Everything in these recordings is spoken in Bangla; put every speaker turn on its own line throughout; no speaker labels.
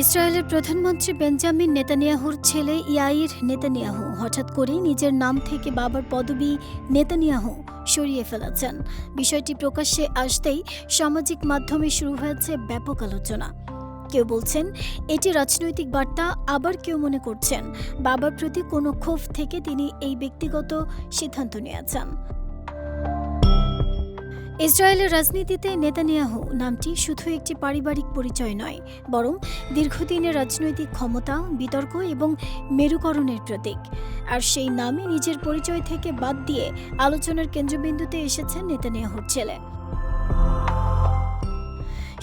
ইসরায়েলের প্রধানমন্ত্রী বেঞ্জামিন নেতানিয়াহুর ছেলে ইয়াইর নেতানিয়াহু হঠাৎ করে নিজের নাম থেকে বাবার পদবি নেতানিয়াহু সরিয়ে ফেলেছেন। বিষয়টি প্রকাশ্যে আসতেই সামাজিক মাধ্যমে শুরু হয়েছে ব্যাপক আলোচনা। কেউ বলছেন এটি রাজনৈতিক বার্তা, আবার কেউ মনে করছেন বাবার প্রতি কোনো ক্ষোভ থেকে তিনি এই ব্যক্তিগত সিদ্ধান্ত নিয়েছেন। ইসরায়েলের রাজনীতিতে নেতানিয়াহু নামটি শুধু একটি পারিবারিক পরিচয় নয়, বরং দীর্ঘদিনের রাজনৈতিক ক্ষমতা, বিতর্ক এবং মেরুকরণের প্রতীক। আর সেই নামই নিজের পরিচয় থেকে বাদ দিয়ে আলোচনার কেন্দ্রবিন্দুতে এসেছেন নেতানিয়াহুর ছেলে।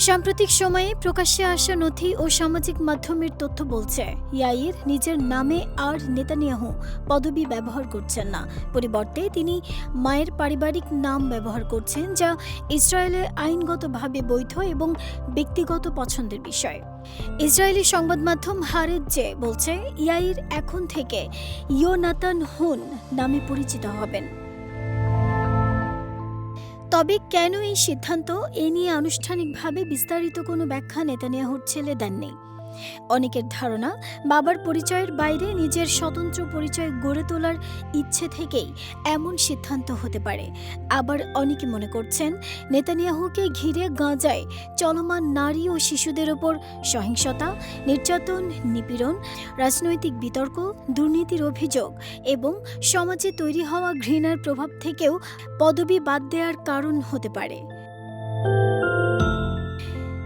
সাম্প্রতিক সময়ে প্রকাশ্যে আসা নথি ও সামাজিক মাধ্যমের তথ্য বলছে ইয়াইর নিজের নামে আর নেতানিয়াহু পদবি ব্যবহার করছেন না, পরিবর্তে তিনি মায়ের পারিবারিক নাম ব্যবহার করছেন, যা ইসরায়েলে আইনগতভাবে বৈধ এবং ব্যক্তিগত পছন্দের বিষয়। ইসরায়েলি সংবাদ মাধ্যম হারেৎজে বলছে ইয়াইর এখন থেকে ইয়োনাতান হুন নামে পরিচিত হবেন। তবে কেন এই সিদ্ধান্ত, এ নিয়ে আনুষ্ঠানিকভাবে বিস্তারিত কোনো ব্যাখ্যা নেতানিয়াহুর ছেলে দেননি। অনেকের ধারণা বাবার পরিচয়ের বাইরে নিজের স্বতন্ত্র পরিচয় গড়ে তোলার ইচ্ছে থেকেই এমন সিদ্ধান্ত হতে পারে। আবার অনেকে মনে করছেন নেতানিয়াহুকে ঘিরে গাজায় চলমান নারী ও শিশুদের ওপর সহিংসতা, নির্যাতন, নিপীড়ন, রাজনৈতিক বিতর্ক, দুর্নীতির অভিযোগ এবং সমাজে তৈরি হওয়া ঘৃণার প্রভাব থেকেও পদবি বাদ দেওয়ার কারণ হতে পারে।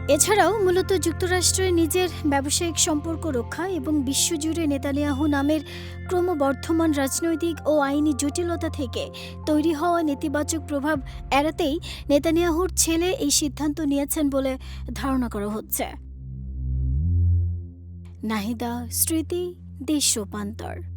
এছাড়াও মূলত যুক্তরাষ্ট্রের নিজের ব্যবসায়িক সম্পর্ক রক্ষা এবং বিশ্বজুড়ে নেতানিয়াহু নামের ক্রমবর্ধমান রাজনৈতিক ও আইনি জটিলতা থেকে তৈরি হওয়া নেতিবাচক প্রভাব এড়াতেই নেতানিয়াহুর ছেলে এই সিদ্ধান্ত নিয়েছেন বলে ধারণা করা হচ্ছে। নাহিদা স্মৃতি, দেশ রূপান্তর।